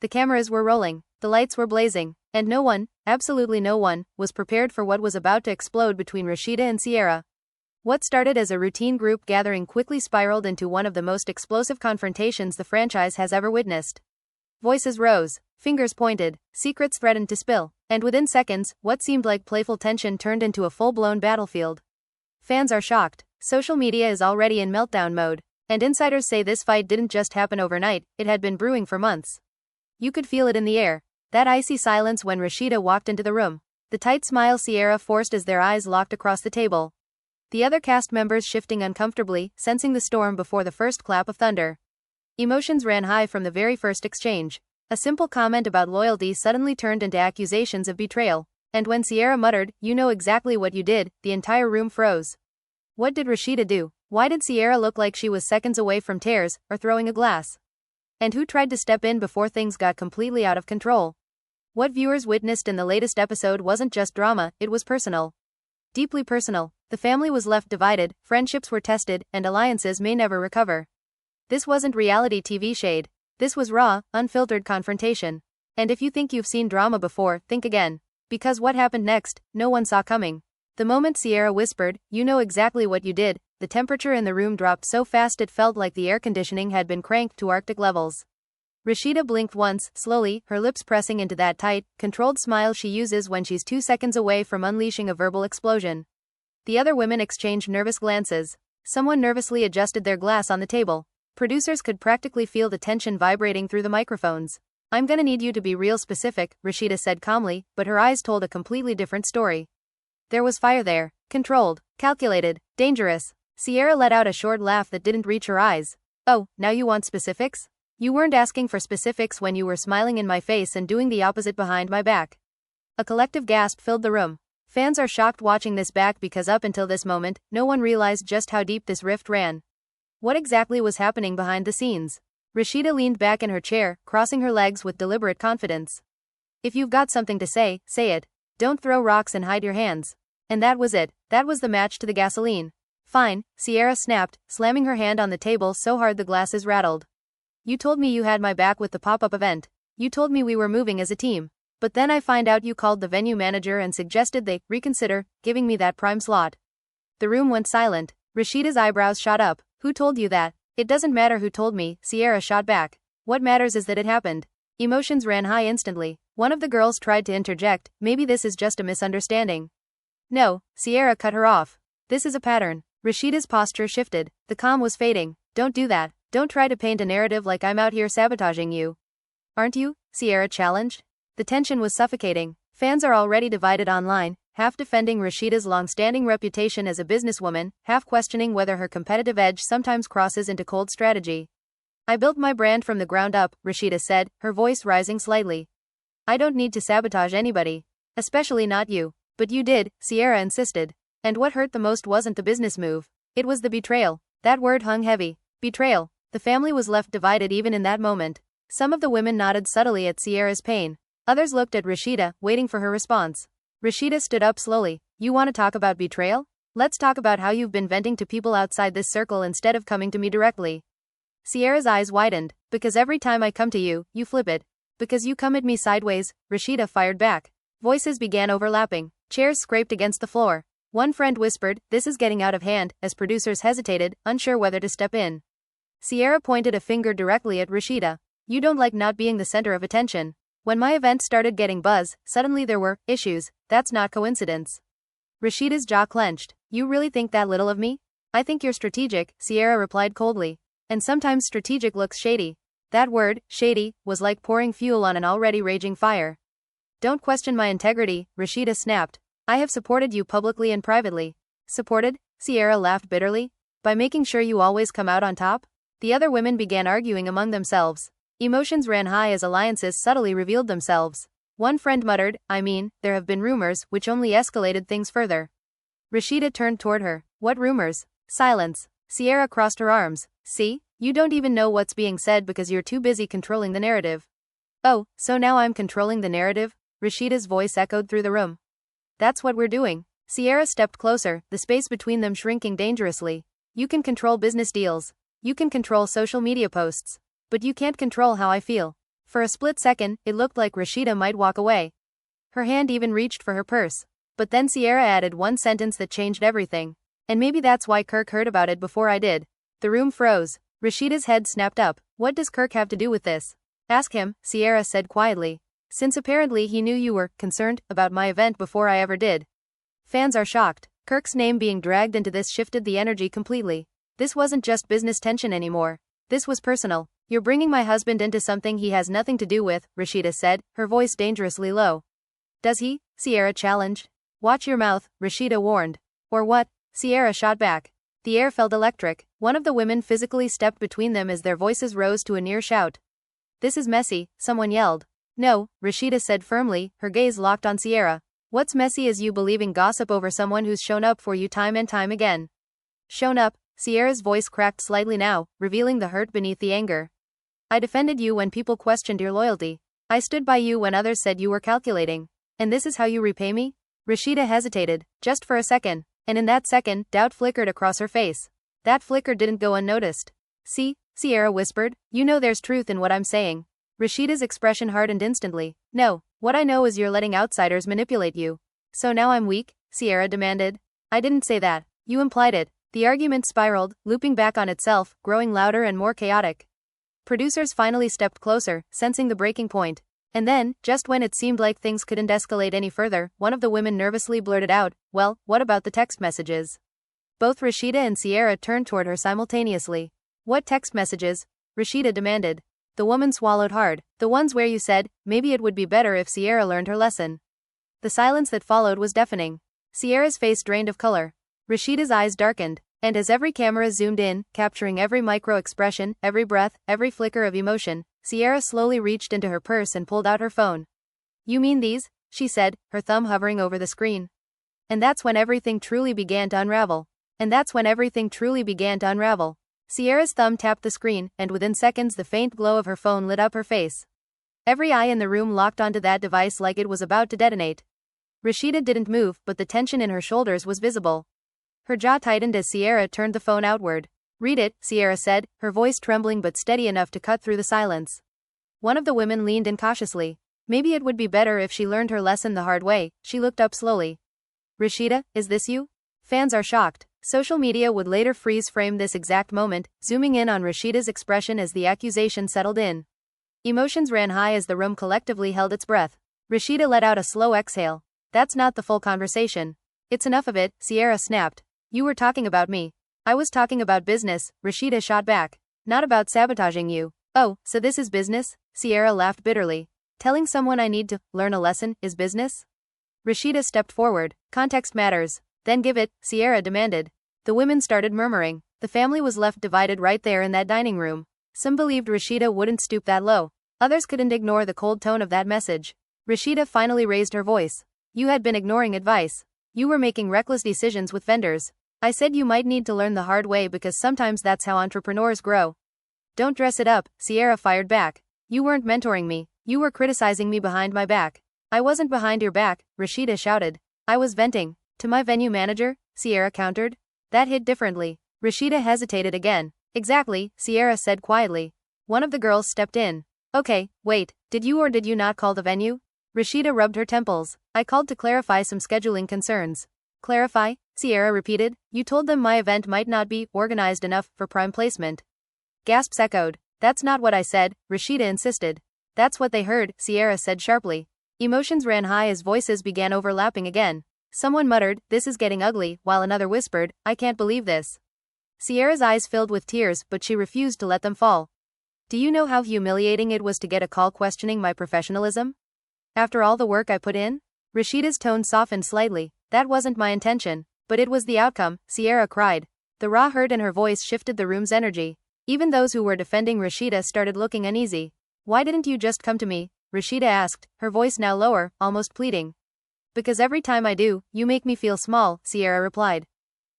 The cameras were rolling, the lights were blazing, and no one, absolutely no one, was prepared for what was about to explode between Rasheeda and Sierra. What started as a routine group gathering quickly spiraled into one of the most explosive confrontations the franchise has ever witnessed. Voices rose, fingers pointed, secrets threatened to spill, and within seconds, what seemed like playful tension turned into a full-blown battlefield. Fans are shocked, social media is already in meltdown mode, and insiders say this fight didn't just happen overnight, it had been brewing for months. You could feel it in the air, that icy silence when Rasheeda walked into the room, the tight smile Sierra forced as their eyes locked across the table. The other cast members shifting uncomfortably, sensing the storm before the first clap of thunder. Emotions ran high from the very first exchange. A simple comment about loyalty suddenly turned into accusations of betrayal, and when Sierra muttered, "You know exactly what you did," the entire room froze. What did Rasheeda do? Why did Sierra look like she was seconds away from tears, or throwing a glass? And who tried to step in before things got completely out of control? What viewers witnessed in the latest episode wasn't just drama, it was personal. Deeply personal. The family was left divided, friendships were tested, and alliances may never recover. This wasn't reality TV shade. This was raw, unfiltered confrontation. And if you think you've seen drama before, think again. Because what happened next, no one saw coming. The moment Sierra whispered, "You know exactly what you did," the temperature in the room dropped so fast it felt like the air conditioning had been cranked to Arctic levels. Rasheeda blinked once, slowly, her lips pressing into that tight, controlled smile she uses when she's 2 seconds away from unleashing a verbal explosion. The other women exchanged nervous glances. Someone nervously adjusted their glass on the table. Producers could practically feel the tension vibrating through the microphones. "I'm gonna need you to be real specific," Rasheeda said calmly, but her eyes told a completely different story. There was fire there. Controlled, calculated, dangerous. Sierra let out a short laugh that didn't reach her eyes. "Oh, now you want specifics? You weren't asking for specifics when you were smiling in my face and doing the opposite behind my back." A collective gasp filled the room. Fans are shocked watching this back because up until this moment, no one realized just how deep this rift ran. What exactly was happening behind the scenes? Rasheeda leaned back in her chair, crossing her legs with deliberate confidence. "If you've got something to say it. Don't throw rocks and hide your hands." And that was it. That was the match to the gasoline. "Fine," Sierra snapped, slamming her hand on the table so hard the glasses rattled. "You told me you had my back with the pop-up event. You told me we were moving as a team. But then I find out you called the venue manager and suggested they reconsider giving me that prime slot." The room went silent. Rasheeda's eyebrows shot up. "Who told you that?" "It doesn't matter who told me," Sierra shot back. "What matters is that it happened." Emotions ran high instantly. One of the girls tried to interject, "Maybe this is just a misunderstanding." "No," Sierra cut her off. "This is a pattern." Rasheeda's posture shifted. The calm was fading. "Don't do that. Don't try to paint a narrative like I'm out here sabotaging you." "Aren't you?" Sierra challenged. The tension was suffocating. Fans are already divided online, half defending Rasheeda's long-standing reputation as a businesswoman, half questioning whether her competitive edge sometimes crosses into cold strategy. "I built my brand from the ground up," Rasheeda said, her voice rising slightly. "I don't need to sabotage anybody. Especially not you." "But you did," Sierra insisted. And what hurt the most wasn't the business move. It was the betrayal. That word hung heavy. Betrayal. The family was left divided even in that moment. Some of the women nodded subtly at Sierra's pain. Others looked at Rasheeda, waiting for her response. Rasheeda stood up slowly. "You want to talk about betrayal? Let's talk about how you've been venting to people outside this circle instead of coming to me directly." Sierra's eyes widened. "Because every time I come to you, you flip it. Because you come at me sideways," Rasheeda fired back. Voices began overlapping. Chairs scraped against the floor. One friend whispered, "This is getting out of hand," as producers hesitated, unsure whether to step in. Sierra pointed a finger directly at Rasheeda. "You don't like not being the center of attention. When my event started getting buzz, suddenly there were issues. That's not coincidence." Rasheeda's jaw clenched. "You really think that little of me?" "I think you're strategic," Sierra replied coldly. "And sometimes strategic looks shady." That word, shady, was like pouring fuel on an already raging fire. "Don't question my integrity," Rasheeda snapped. "I have supported you publicly and privately." "Supported?" Sierra laughed bitterly. "By making sure you always come out on top?" The other women began arguing among themselves. Emotions ran high as alliances subtly revealed themselves. One friend muttered, "I mean, there have been rumors," which only escalated things further. Rasheeda turned toward her. "What rumors?" Silence. Sierra crossed her arms. "See? You don't even know what's being said because you're too busy controlling the narrative." "Oh, so now I'm controlling the narrative?" Rasheeda's voice echoed through the room. "That's what we're doing." Sierra stepped closer, the space between them shrinking dangerously. "You can control business deals. You can control social media posts. But you can't control how I feel." For a split second, it looked like Rasheeda might walk away. Her hand even reached for her purse. But then Sierra added one sentence that changed everything. And maybe that's why Kirk heard about it before I did. The room froze. Rasheeda's head snapped up. What does Kirk have to do with this? Ask him, Sierra said quietly. Since apparently he knew you were concerned about my event before I ever did. Fans are shocked. Kirk's name being dragged into this shifted the energy completely. This wasn't just business tension anymore. This was personal. You're bringing my husband into something he has nothing to do with, Rasheeda said, her voice dangerously low. Does he? Sierra challenged. Watch your mouth, Rasheeda warned. Or what? Sierra shot back. The air felt electric. One of the women physically stepped between them as their voices rose to a near shout. This is messy, someone yelled. No, Rasheeda said firmly, her gaze locked on Sierra. What's messy is you believing gossip over someone who's shown up for you time and time again. Shown up? Sierra's voice cracked slightly now, revealing the hurt beneath the anger. I defended you when people questioned your loyalty. I stood by you when others said you were calculating. And this is how you repay me? Rasheeda hesitated, just for a second, and in that second, doubt flickered across her face. That flicker didn't go unnoticed. See, Sierra whispered, you know there's truth in what I'm saying. Rasheeda's expression hardened instantly. No, what I know is you're letting outsiders manipulate you. So now I'm weak? Sierra demanded. I didn't say that. You implied it. The argument spiraled, looping back on itself, growing louder and more chaotic. Producers finally stepped closer, sensing the breaking point. And then, just when it seemed like things couldn't escalate any further, one of the women nervously blurted out, well, what about the text messages? Both Rasheeda and Sierra turned toward her simultaneously. What text messages? Rasheeda demanded. The woman swallowed hard. The ones where you said, maybe it would be better if Sierra learned her lesson. The silence that followed was deafening. Sierra's face drained of color. Rasheeda's eyes darkened. And as every camera zoomed in, capturing every micro-expression, every breath, every flicker of emotion, Sierra slowly reached into her purse and pulled out her phone. You mean these? She said, her thumb hovering over the screen. And that's when everything truly began to unravel. Sierra's thumb tapped the screen, and within seconds the faint glow of her phone lit up her face. Every eye in the room locked onto that device like it was about to detonate. Rasheeda didn't move, but the tension in her shoulders was visible. Her jaw tightened as Sierra turned the phone outward. Read it, Sierra said, her voice trembling but steady enough to cut through the silence. One of the women leaned in cautiously. Maybe it would be better if she learned her lesson the hard way. She looked up slowly. Rasheeda, is this you? Fans are shocked. Social media would later freeze frame this exact moment, zooming in on Rasheeda's expression as the accusation settled in. Emotions ran high as the room collectively held its breath. Rasheeda let out a slow exhale. That's not the full conversation. It's enough of it, Sierra snapped. You were talking about me. I was talking about business, Rasheeda shot back. Not about sabotaging you. Oh, so this is business? Sierra laughed bitterly. Telling someone I need to learn a lesson is business? Rasheeda stepped forward. Context matters. Then give it, Sierra demanded. The women started murmuring. The family was left divided right there in that dining room. Some believed Rasheeda wouldn't stoop that low. Others couldn't ignore the cold tone of that message. Rasheeda finally raised her voice. You had been ignoring advice. You were making reckless decisions with vendors. I said you might need to learn the hard way because sometimes that's how entrepreneurs grow. Don't dress it up, Sierra fired back. You weren't mentoring me. You were criticizing me behind my back. I wasn't behind your back, Rasheeda shouted. I was venting. To my venue manager, Sierra countered. That hit differently. Rasheeda hesitated again. Exactly, Sierra said quietly. One of the girls stepped in. Okay, wait, did you or did you not call the venue? Rasheeda rubbed her temples. I called to clarify some scheduling concerns. Clarify? Sierra repeated. You told them my event might not be organized enough for prime placement. Gasps echoed. That's not what I said, Rasheeda insisted. That's what they heard, Sierra said sharply. Emotions ran high as voices began overlapping again. Someone muttered, this is getting ugly, while another whispered, I can't believe this. Sierra's eyes filled with tears, but she refused to let them fall. Do you know how humiliating it was to get a call questioning my professionalism? After all the work I put in? Rasheeda's tone softened slightly. That wasn't my intention. But it was the outcome, Sierra cried. The raw hurt in her voice shifted the room's energy. Even those who were defending Rasheeda started looking uneasy. Why didn't you just come to me? Rasheeda asked, her voice now lower, almost pleading. Because every time I do, you make me feel small, Sierra replied.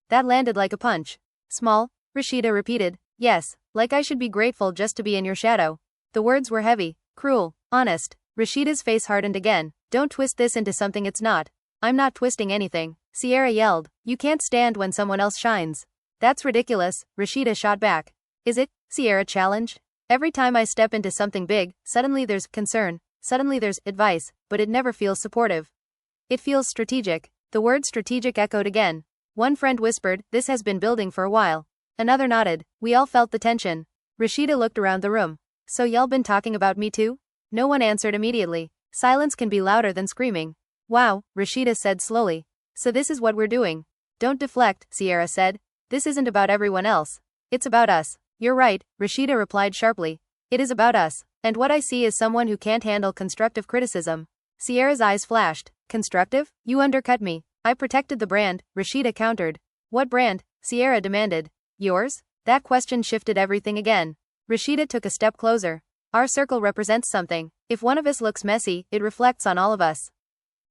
That landed like a punch. Small? Rasheeda repeated. Yes, like I should be grateful just to be in your shadow. The words were heavy, cruel, honest. Rasheeda's face hardened again. Don't twist this into something it's not. I'm not twisting anything, Sierra yelled. You can't stand when someone else shines. That's ridiculous, Rasheeda shot back. Is it? Sierra challenged. Every time I step into something big, suddenly there's concern, suddenly there's advice, but it never feels supportive. It feels strategic. The word strategic echoed again. One friend whispered, "This has been building for a while." Another nodded. We all felt the tension. Rasheeda looked around the room. So y'all been talking about me too? No one answered immediately. Silence can be louder than screaming. Wow, Rasheeda said slowly. So this is what we're doing. Don't deflect, Sierra said. This isn't about everyone else. It's about us. You're right, Rasheeda replied sharply. It is about us. And what I see is someone who can't handle constructive criticism. Sierra's eyes flashed. Constructive? You undercut me. I protected the brand, Rasheeda countered. What brand? Sierra demanded. Yours? That question shifted everything again. Rasheeda took a step closer. Our circle represents something. If one of us looks messy, it reflects on all of us.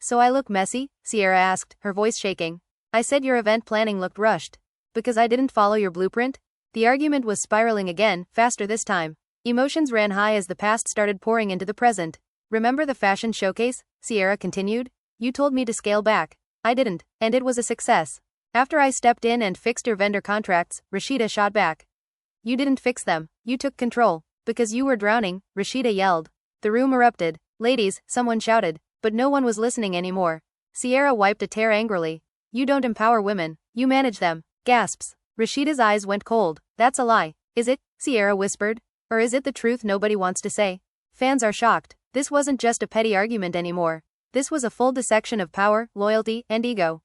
So I look messy? Sierra asked, her voice shaking. I said your event planning looked rushed. Because I didn't follow your blueprint? The argument was spiraling again, faster this time. Emotions ran high as the past started pouring into the present. Remember the fashion showcase? Sierra continued. You told me to scale back. I didn't, and it was a success. After I stepped in and fixed your vendor contracts, Rasheeda shot back. You didn't fix them, you took control. Because you were drowning, Rasheeda yelled. The room erupted. Ladies, someone shouted, but no one was listening anymore. Sierra wiped a tear angrily. You don't empower women, you manage them. Gasps. Rasheeda's eyes went cold. That's a lie. Is it? Sierra whispered. Or is it the truth nobody wants to say? Fans are shocked. This wasn't just a petty argument anymore. This was a full dissection of power, loyalty, and ego.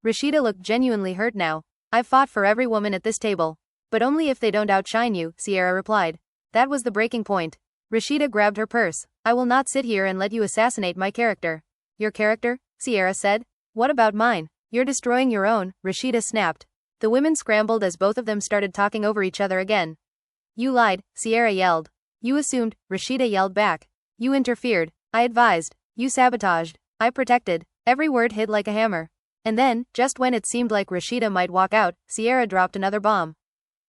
Rasheeda looked genuinely hurt now. I've fought for every woman at this table. But only if they don't outshine you, Sierra replied. That was the breaking point. Rasheeda grabbed her purse. I will not sit here and let you assassinate my character. Your character? Sierra said. What about mine? You're destroying your own, Rasheeda snapped. The women scrambled as both of them started talking over each other again. You lied, Sierra yelled. You assumed, Rasheeda yelled back. You interfered. I advised. You sabotaged. I protected. Every word hit like a hammer. And then, just when it seemed like Rasheeda might walk out, Sierra dropped another bomb.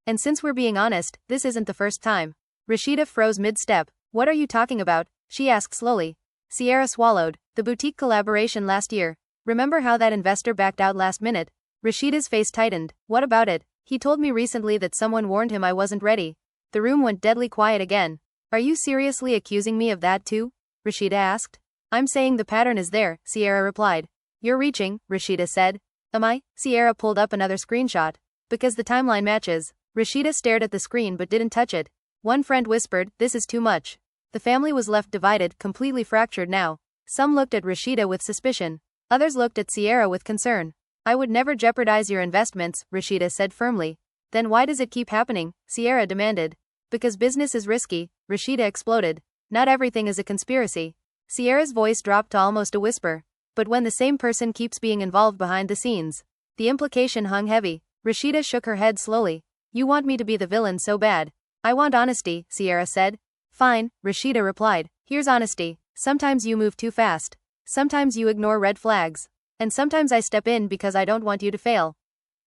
And since we're being honest, this isn't the first time. Rasheeda froze mid-step. What are you talking about? She asked slowly. Sierra swallowed. The boutique collaboration last year. Remember how that investor backed out last minute? Rasheeda's face tightened. What about it? He told me recently that someone warned him I wasn't ready. The room went deadly quiet again. Are you seriously accusing me of that too? Rasheeda asked. I'm saying the pattern is there, Sierra replied. You're reaching, Rasheeda said. Am I? Sierra pulled up another screenshot. Because the timeline matches. Rasheeda stared at the screen but didn't touch it. One friend whispered, this is too much. The family was left divided, completely fractured now. Some looked at Rasheeda with suspicion. Others looked at Sierra with concern. I would never jeopardize your investments, Rasheeda said firmly. Then why does it keep happening? Sierra demanded. Because business is risky, Rasheeda exploded. Not everything is a conspiracy. Sierra's voice dropped to almost a whisper. But when the same person keeps being involved behind the scenes, the implication hung heavy. Rasheeda shook her head slowly. You want me to be the villain so bad. I want honesty, Sierra said. Fine, Rasheeda replied. Here's honesty. Sometimes you move too fast. Sometimes you ignore red flags. And sometimes I step in because I don't want you to fail.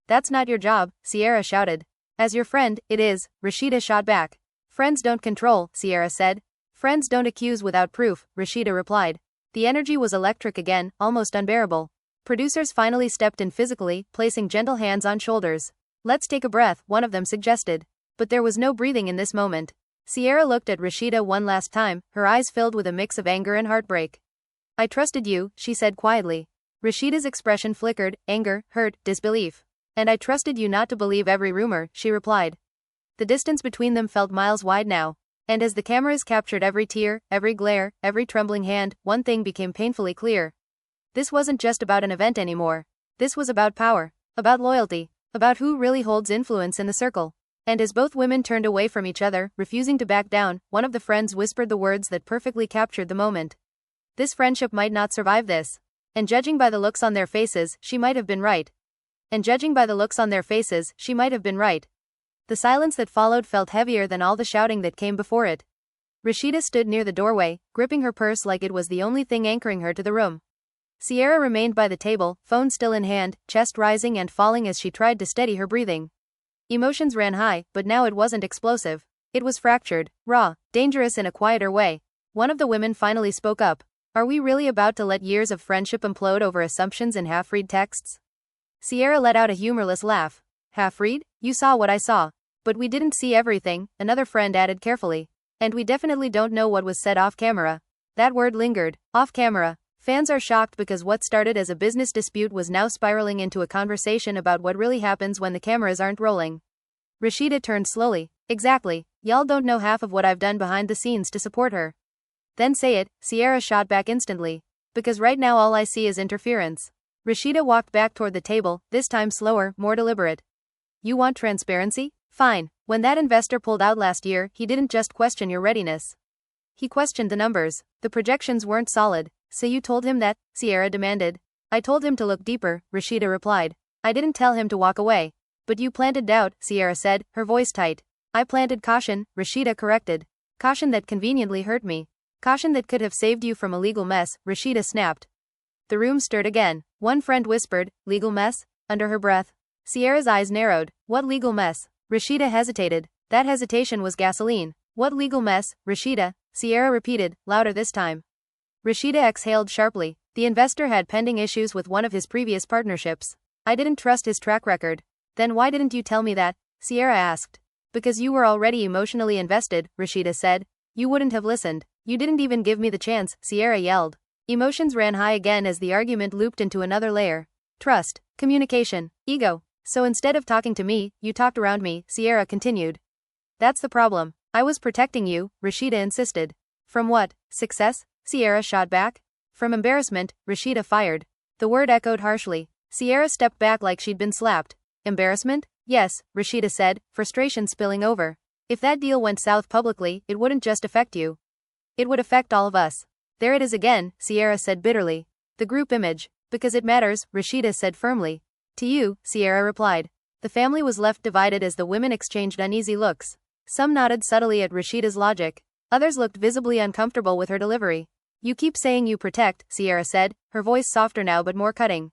That's not your job, Sierra shouted. As your friend, it is, Rasheeda shot back. Friends don't control, Sierra said. Friends don't accuse without proof, Rasheeda replied. The energy was electric again, almost unbearable. Producers finally stepped in physically, placing gentle hands on shoulders. Let's take a breath, one of them suggested. But there was no breathing in this moment. Sierra looked at Rasheeda one last time, her eyes filled with a mix of anger and heartbreak. I trusted you, she said quietly. Rasheeda's expression flickered, anger, hurt, disbelief. And I trusted you not to believe every rumor, she replied. The distance between them felt miles wide now. And as the cameras captured every tear, every glare, every trembling hand, one thing became painfully clear. This wasn't just about an event anymore. This was about power, about loyalty, about who really holds influence in the circle. And as both women turned away from each other, refusing to back down, one of the friends whispered the words that perfectly captured the moment. This friendship might not survive this. And judging by the looks on their faces, she might have been right. The silence that followed felt heavier than all the shouting that came before it. Rasheeda stood near the doorway, gripping her purse like it was the only thing anchoring her to the room. Sierra remained by the table, phone still in hand, chest rising and falling as she tried to steady her breathing. Emotions ran high, but now it wasn't explosive. It was fractured, raw, dangerous in a quieter way. One of the women finally spoke up. Are we really about to let years of friendship implode over assumptions and half-read texts? Sierra let out a humorless laugh. Half-read? You saw what I saw. But we didn't see everything, another friend added carefully. And we definitely don't know what was said off camera. That word lingered. Off camera. Fans are shocked because what started as a business dispute was now spiraling into a conversation about what really happens when the cameras aren't rolling. Rasheeda turned slowly. Exactly. Y'all don't know half of what I've done behind the scenes to support her. Then say it, Sierra shot back instantly. Because right now all I see is interference. Rasheeda walked back toward the table, this time slower, more deliberate. You want transparency? Fine. When that investor pulled out last year, he didn't just question your readiness. He questioned the numbers. The projections weren't solid. So you told him that? Sierra demanded. I told him to look deeper, Rasheeda replied. I didn't tell him to walk away. But you planted doubt, Sierra said, her voice tight. I planted caution, Rasheeda corrected. Caution that conveniently hurt me. Caution that could have saved you from a legal mess, Rasheeda snapped. The room stirred again. One friend whispered, legal mess? Under her breath. Sierra's eyes narrowed. What legal mess? Rasheeda hesitated. That hesitation was gasoline. What legal mess, Rasheeda? Sierra repeated, louder this time. Rasheeda exhaled sharply. The investor had pending issues with one of his previous partnerships. I didn't trust his track record. Then why didn't you tell me that? Sierra asked. Because you were already emotionally invested, Rasheeda said. You wouldn't have listened. You didn't even give me the chance, Sierra yelled. Emotions ran high again as the argument looped into another layer. Trust, communication, ego. So instead of talking to me, you talked around me, Sierra continued. That's the problem. I was protecting you, Rasheeda insisted. From what? Success? Sierra shot back. From embarrassment, Rasheeda fired. The word echoed harshly. Sierra stepped back like she'd been slapped. Embarrassment? Yes, Rasheeda said, frustration spilling over. If that deal went south publicly, it wouldn't just affect you. It would affect all of us. There it is again, Sierra said bitterly. The group image. Because it matters, Rasheeda said firmly. To you, Sierra replied. The family was left divided as the women exchanged uneasy looks. Some nodded subtly at Rasheeda's logic. Others looked visibly uncomfortable with her delivery. You keep saying you protect, Sierra said, her voice softer now but more cutting.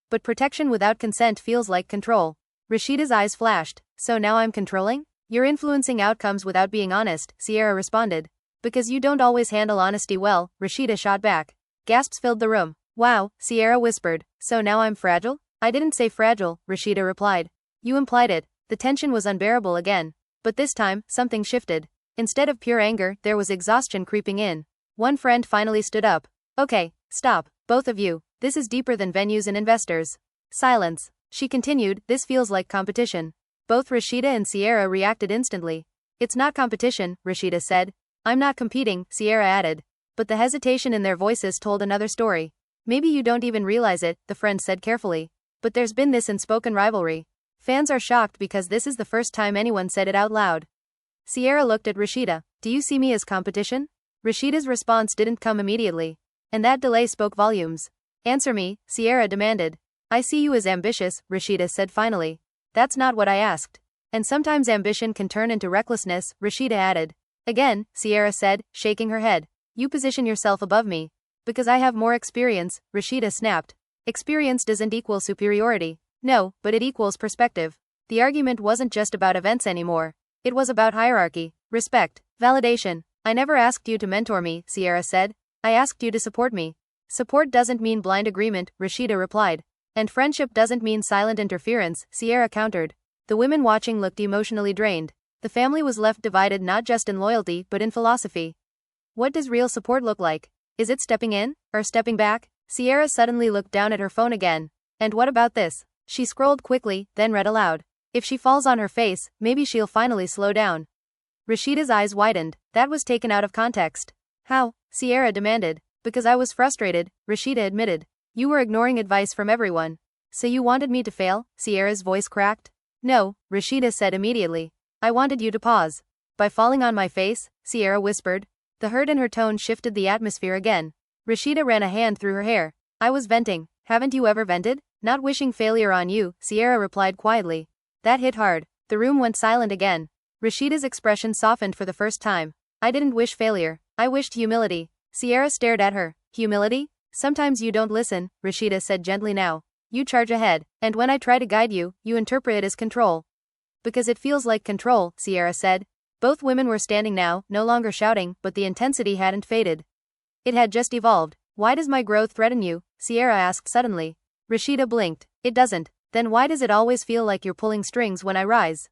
But protection without consent feels like control. Rasheeda's eyes flashed. So now I'm controlling? You're influencing outcomes without being honest, Sierra responded. Because you don't always handle honesty well, Rasheeda shot back. Gasps filled the room. Wow, Sierra whispered. So now I'm fragile? I didn't say fragile, Rasheeda replied. You implied it. The tension was unbearable again. But this time, something shifted. Instead of pure anger, there was exhaustion creeping in. One friend finally stood up. Okay, stop, both of you. This is deeper than venues and investors. Silence. She continued, this feels like competition. Both Rasheeda and Sierra reacted instantly. It's not competition, Rasheeda said. I'm not competing, Sierra added. But the hesitation in their voices told another story. Maybe you don't even realize it, the friend said carefully. But there's been this unspoken rivalry. Fans are shocked because this is the first time anyone said it out loud. Sierra looked at Rasheeda. Do you see me as competition? Rasheeda's response didn't come immediately. And that delay spoke volumes. Answer me, Sierra demanded. I see you as ambitious, Rasheeda said finally. That's not what I asked. And sometimes ambition can turn into recklessness, Rasheeda added. Again, Sierra said, shaking her head. You position yourself above me. Because I have more experience, Rasheeda snapped. Experience doesn't equal superiority. No, but it equals perspective. The argument wasn't just about events anymore. It was about hierarchy, respect, validation. I never asked you to mentor me, Sierra said. I asked you to support me. Support doesn't mean blind agreement, Rasheeda replied. And friendship doesn't mean silent interference, Sierra countered. The women watching looked emotionally drained. The family was left divided not just in loyalty but in philosophy. What does real support look like? Is it stepping in, or stepping back? Sierra suddenly looked down at her phone again. And what about this? She scrolled quickly, then read aloud. If she falls on her face, maybe she'll finally slow down. Rasheeda's eyes widened. That was taken out of context. How? Sierra demanded. Because I was frustrated, Rasheeda admitted. You were ignoring advice from everyone. So you wanted me to fail? Sierra's voice cracked. No, Rasheeda said immediately. I wanted you to pause. By falling on my face? Sierra whispered. The hurt in her tone shifted the atmosphere again. Rasheeda ran a hand through her hair. I was venting. Haven't you ever vented? Not wishing failure on you, Sierra replied quietly. That hit hard. The room went silent again. Rasheeda's expression softened for the first time. I didn't wish failure. I wished humility. Sierra stared at her. Humility? Sometimes you don't listen, Rasheeda said gently now. You charge ahead, and when I try to guide you, you interpret it as control. Because it feels like control, Sierra said. Both women were standing now, no longer shouting, but the intensity hadn't faded. It had just evolved. Why does my growth threaten you? Sierra asked suddenly. Rasheeda blinked. It doesn't. Then why does it always feel like you're pulling strings when I rise?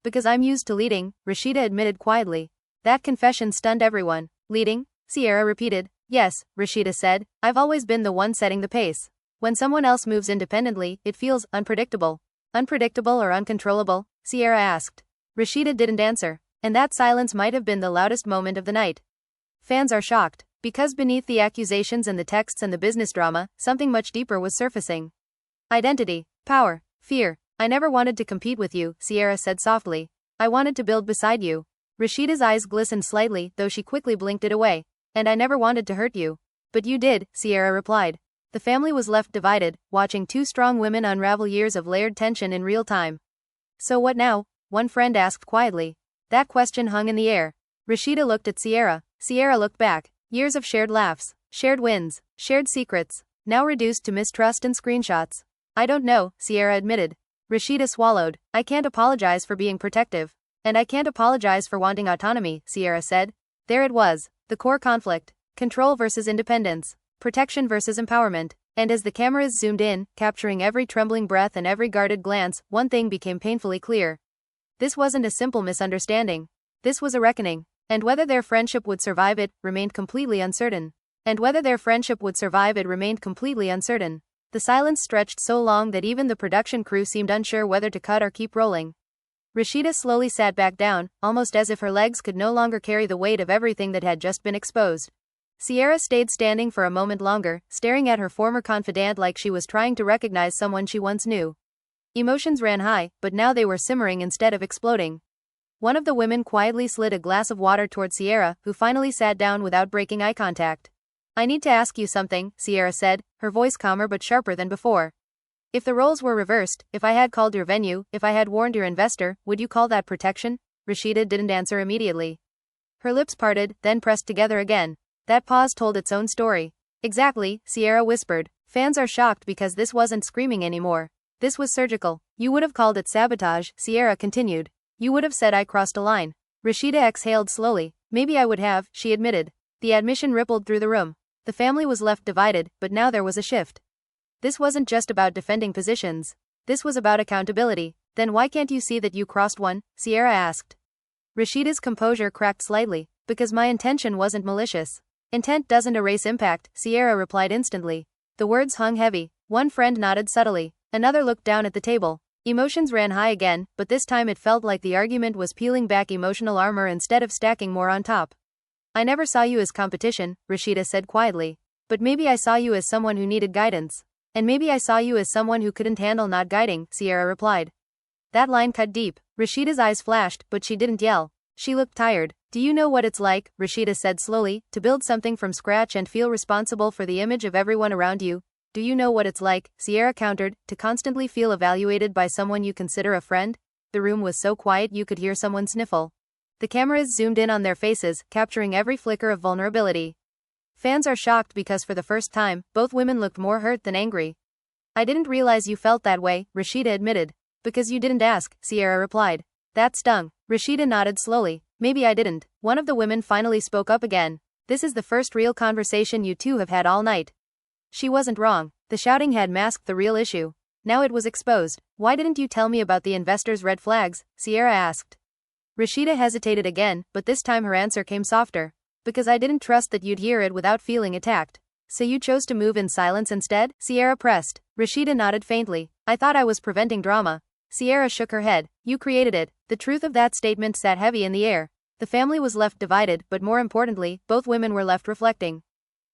Because I'm used to leading, Rasheeda admitted quietly. That confession stunned everyone. Leading? Sierra repeated. Yes, Rasheeda said. I've always been the one setting the pace. When someone else moves independently, it feels unpredictable. Unpredictable or uncontrollable? Sierra asked. Rasheeda didn't answer, and that silence might have been the loudest moment of the night. Fans are shocked, because beneath the accusations and the texts and the business drama, something much deeper was surfacing. Identity, power, fear. I never wanted to compete with you, Sierra said softly. I wanted to build beside you. Rasheeda's eyes glistened slightly, though she quickly blinked it away. And I never wanted to hurt you. But you did, Sierra replied. The family was left divided, watching two strong women unravel years of layered tension in real time. So what now? One friend asked quietly. That question hung in the air. Rasheeda looked at Sierra. Sierra looked back. Years of shared laughs, shared wins, shared secrets, now reduced to mistrust and screenshots. I don't know, Sierra admitted. Rasheeda swallowed. I can't apologize for being protective. And I can't apologize for wanting autonomy, Sierra said. There it was, the core conflict. Control versus independence. Protection versus empowerment. And as the cameras zoomed in, capturing every trembling breath and every guarded glance, one thing became painfully clear. This wasn't a simple misunderstanding. This was a reckoning. And whether their friendship would survive it, remained completely uncertain. The silence stretched so long that even the production crew seemed unsure whether to cut or keep rolling. Rasheeda slowly sat back down, almost as if her legs could no longer carry the weight of everything that had just been exposed. Sierra stayed standing for a moment longer, staring at her former confidant like she was trying to recognize someone she once knew. Emotions ran high, but now they were simmering instead of exploding. One of the women quietly slid a glass of water toward Sierra, who finally sat down without breaking eye contact. I need to ask you something, Sierra said, her voice calmer but sharper than before. If the roles were reversed, if I had called your venue, if I had warned your investor, would you call that protection? Rasheeda didn't answer immediately. Her lips parted, then pressed together again. That pause told its own story. Exactly, Sierra whispered. Fans are shocked because this wasn't screaming anymore. This was surgical. You would have called it sabotage, Sierra continued. You would have said I crossed a line. Rasheeda exhaled slowly. Maybe I would have, she admitted. The admission rippled through the room. The family was left divided, but now there was a shift. This wasn't just about defending positions. This was about accountability. Then why can't you see that you crossed one? Sierra asked. Rasheeda's composure cracked slightly. Because my intention wasn't malicious. Intent doesn't erase impact, Sierra replied instantly. The words hung heavy. One friend nodded subtly. Another looked down at the table. Emotions ran high again, but this time it felt like the argument was peeling back emotional armor instead of stacking more on top. I never saw you as competition, Rasheeda said quietly. But maybe I saw you as someone who needed guidance. And maybe I saw you as someone who couldn't handle not guiding, Sierra replied. That line cut deep. Rasheeda's eyes flashed, but she didn't yell. She looked tired. Do you know what it's like, Rasheeda said slowly, to build something from scratch and feel responsible for the image of everyone around you? Do you know what it's like, Sierra countered, to constantly feel evaluated by someone you consider a friend? The room was so quiet you could hear someone sniffle. The cameras zoomed in on their faces, capturing every flicker of vulnerability. Fans are shocked because for the first time, both women looked more hurt than angry. I didn't realize you felt that way, Rasheeda admitted. Because you didn't ask, Sierra replied. That stung. Rasheeda nodded slowly. Maybe I didn't. One of the women finally spoke up again. This is the first real conversation you two have had all night. She wasn't wrong. The shouting had masked the real issue. Now it was exposed. Why didn't you tell me about the investors' red flags? Sierra asked. Rasheeda hesitated again, but this time her answer came softer. Because I didn't trust that you'd hear it without feeling attacked. So you chose to move in silence instead? Sierra pressed. Rasheeda nodded faintly. I thought I was preventing drama. Sierra shook her head. You created it. The truth of that statement sat heavy in the air. The family was left divided, but more importantly, both women were left reflecting.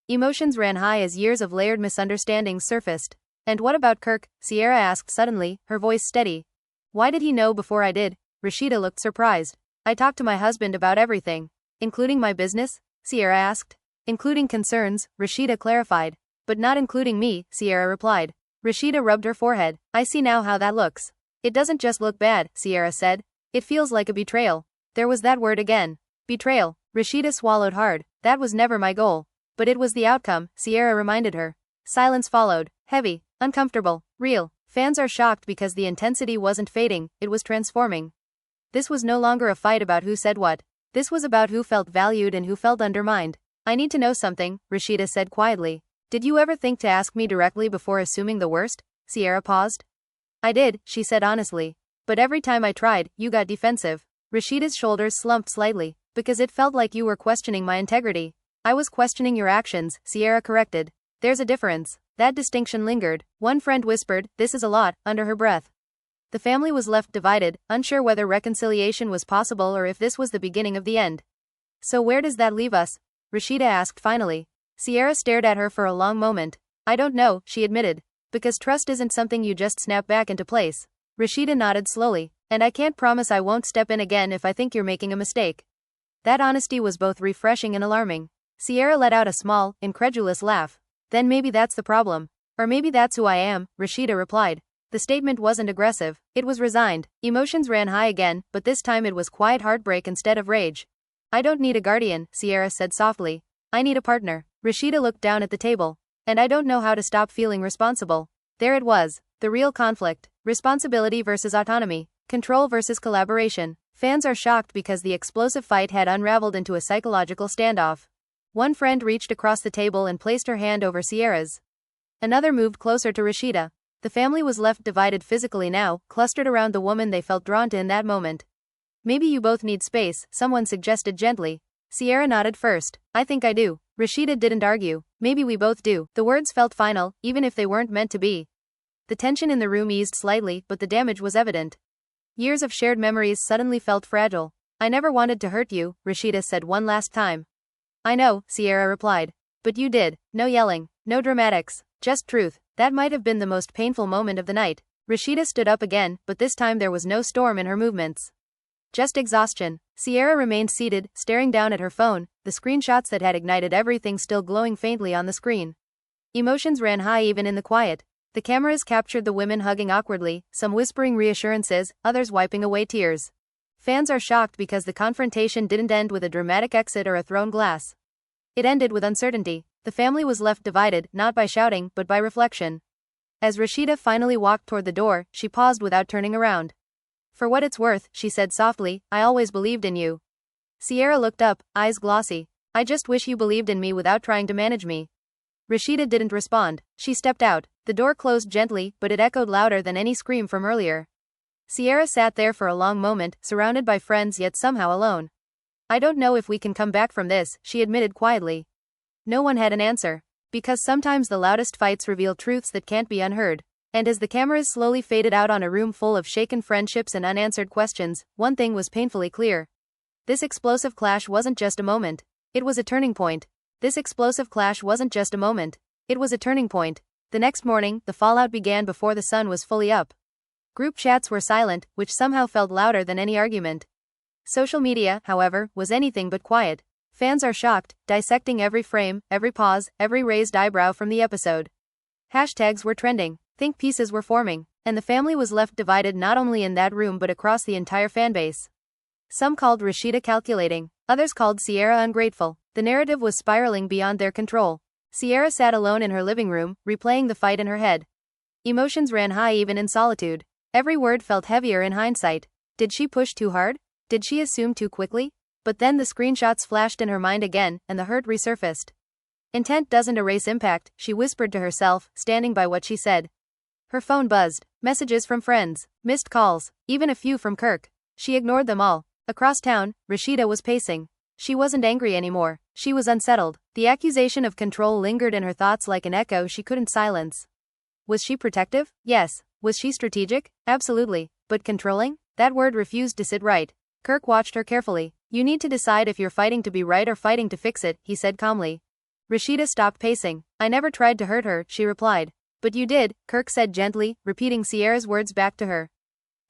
Emotions ran high as years of layered misunderstandings surfaced. And what about Kirk? Sierra asked suddenly, her voice steady. Why did he know before I did? Rasheeda looked surprised. I talked to my husband about everything. Including my business? Sierra asked. Including concerns, Rasheeda clarified. But not including me, Sierra replied. Rasheeda rubbed her forehead. I see now how that looks. It doesn't just look bad, Sierra said. It feels like a betrayal. There was that word again. Betrayal. Rasheeda swallowed hard. That was never my goal. But it was the outcome, Sierra reminded her. Silence followed. Heavy. Uncomfortable. Real. Fans are shocked because the intensity wasn't fading, it was transforming. This was no longer a fight about who said what. This was about who felt valued and who felt undermined. I need to know something, Rasheeda said quietly. Did you ever think to ask me directly before assuming the worst? Sierra paused. I did, she said honestly. But every time I tried, you got defensive. Rasheeda's shoulders slumped slightly, because it felt like you were questioning my integrity. I was questioning your actions, Sierra corrected. There's a difference. That distinction lingered. One friend whispered, "This is a lot," under her breath. The family was left divided, unsure whether reconciliation was possible or if this was the beginning of the end. So where does that leave us? Rasheeda asked finally. Sierra stared at her for a long moment. I don't know, she admitted. Because trust isn't something you just snap back into place. Rasheeda nodded slowly. And I can't promise I won't step in again if I think you're making a mistake. That honesty was both refreshing and alarming. Sierra let out a small, incredulous laugh. Then maybe that's the problem. Or maybe that's who I am, Rasheeda replied. The statement wasn't aggressive, it was resigned. Emotions ran high again, but this time it was quiet heartbreak instead of rage. I don't need a guardian, Sierra said softly. I need a partner. Rasheeda looked down at the table. And I don't know how to stop feeling responsible. There it was. The real conflict. Responsibility versus autonomy. Control versus collaboration. Fans are shocked because the explosive fight had unraveled into a psychological standoff. One friend reached across the table and placed her hand over Sierra's. Another moved closer to Rasheeda. The family was left divided physically now, clustered around the woman they felt drawn to in that moment. Maybe you both need space, someone suggested gently. Sierra nodded first. I think I do. Rasheeda didn't argue. Maybe we both do. The words felt final, even if they weren't meant to be. The tension in the room eased slightly, but the damage was evident. Years of shared memories suddenly felt fragile. I never wanted to hurt you, Rasheeda said one last time. I know, Sierra replied. But you did. No yelling. No dramatics. Just truth. That might have been the most painful moment of the night. Rasheeda stood up again, but this time there was no storm in her movements. Just exhaustion. Sierra remained seated, staring down at her phone, the screenshots that had ignited everything still glowing faintly on the screen. Emotions ran high even in the quiet. The cameras captured the women hugging awkwardly, some whispering reassurances, others wiping away tears. Fans are shocked because the confrontation didn't end with a dramatic exit or a thrown glass. It ended with uncertainty. The family was left divided, not by shouting, but by reflection. As Rasheeda finally walked toward the door, she paused without turning around. For what it's worth, she said softly, I always believed in you. Sierra looked up, eyes glossy. I just wish you believed in me without trying to manage me. Rasheeda didn't respond. She stepped out. The door closed gently, but it echoed louder than any scream from earlier. Sierra sat there for a long moment, surrounded by friends yet somehow alone. I don't know if we can come back from this, she admitted quietly. No one had an answer. Because sometimes the loudest fights reveal truths that can't be unheard. And as the cameras slowly faded out on a room full of shaken friendships and unanswered questions, one thing was painfully clear. This explosive clash wasn't just a moment. It was a turning point. This explosive clash wasn't just a moment. It was a turning point. The next morning, the fallout began before the sun was fully up. Group chats were silent, which somehow felt louder than any argument. Social media, however, was anything but quiet. Fans are shocked, dissecting every frame, every pause, every raised eyebrow from the episode. Hashtags were trending, think pieces were forming, and the family was left divided not only in that room but across the entire fanbase. Some called Rasheeda calculating, others called Sierra ungrateful. The narrative was spiraling beyond their control. Sierra sat alone in her living room, replaying the fight in her head. Emotions ran high even in solitude. Every word felt heavier in hindsight. Did she push too hard? Did she assume too quickly? But then the screenshots flashed in her mind again, and the hurt resurfaced. Intent doesn't erase impact, she whispered to herself, standing by what she said. Her phone buzzed. Messages from friends. Missed calls. Even a few from Kirk. She ignored them all. Across town, Rasheeda was pacing. She wasn't angry anymore. She was unsettled. The accusation of control lingered in her thoughts like an echo she couldn't silence. Was she protective? Yes. Was she strategic? Absolutely. But controlling? That word refused to sit right. Kirk watched her carefully. You need to decide if you're fighting to be right or fighting to fix it, he said calmly. Rasheeda stopped pacing. I never tried to hurt her, she replied. But you did, Kirk said gently, repeating Sierra's words back to her.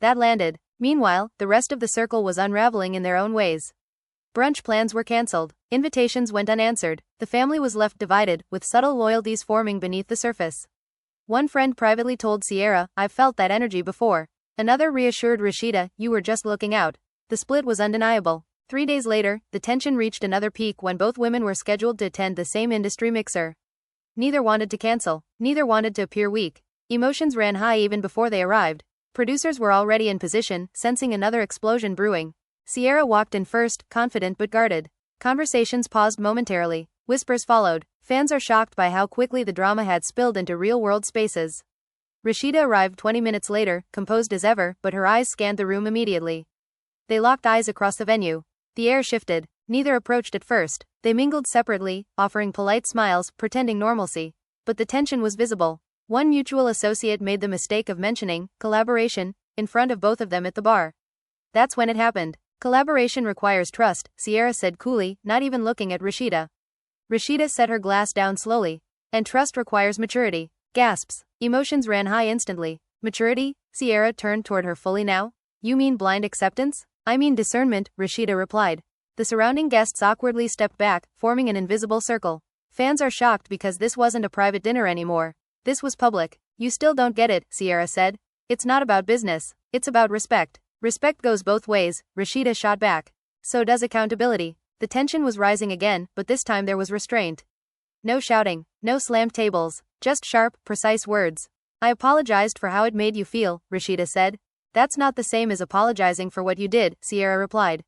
That landed. Meanwhile, the rest of the circle was unraveling in their own ways. Brunch plans were cancelled. Invitations went unanswered. The family was left divided, with subtle loyalties forming beneath the surface. One friend privately told Sierra, I've felt that energy before. Another reassured Rasheeda, you were just looking out. The split was undeniable. 3 days later, the tension reached another peak when both women were scheduled to attend the same industry mixer. Neither wanted to cancel. Neither wanted to appear weak. Emotions ran high even before they arrived. Producers were already in position, sensing another explosion brewing. Sierra walked in first, confident but guarded. Conversations paused momentarily. Whispers followed. Fans are shocked by how quickly the drama had spilled into real-world spaces. Rasheeda arrived 20 minutes later, composed as ever, but her eyes scanned the room immediately. They locked eyes across the venue. The air shifted. Neither approached at first. They mingled separately, offering polite smiles, pretending normalcy. But the tension was visible. One mutual associate made the mistake of mentioning collaboration in front of both of them at the bar. That's when it happened. Collaboration requires trust, Sierra said coolly, not even looking at Rasheeda. Rasheeda set her glass down slowly. And trust requires maturity. Gasps. Emotions ran high instantly. Maturity? Sierra turned toward her fully now. You mean blind acceptance? I mean discernment, Rasheeda replied. The surrounding guests awkwardly stepped back, forming an invisible circle. Fans are shocked because this wasn't a private dinner anymore. This was public. You still don't get it, Sierra said. It's not about business. It's about respect. Respect goes both ways, Rasheeda shot back. So does accountability. The tension was rising again, but this time there was restraint. No shouting, no slammed tables, just sharp, precise words. I apologized for how it made you feel, Rasheeda said. That's not the same as apologizing for what you did, Sierra replied.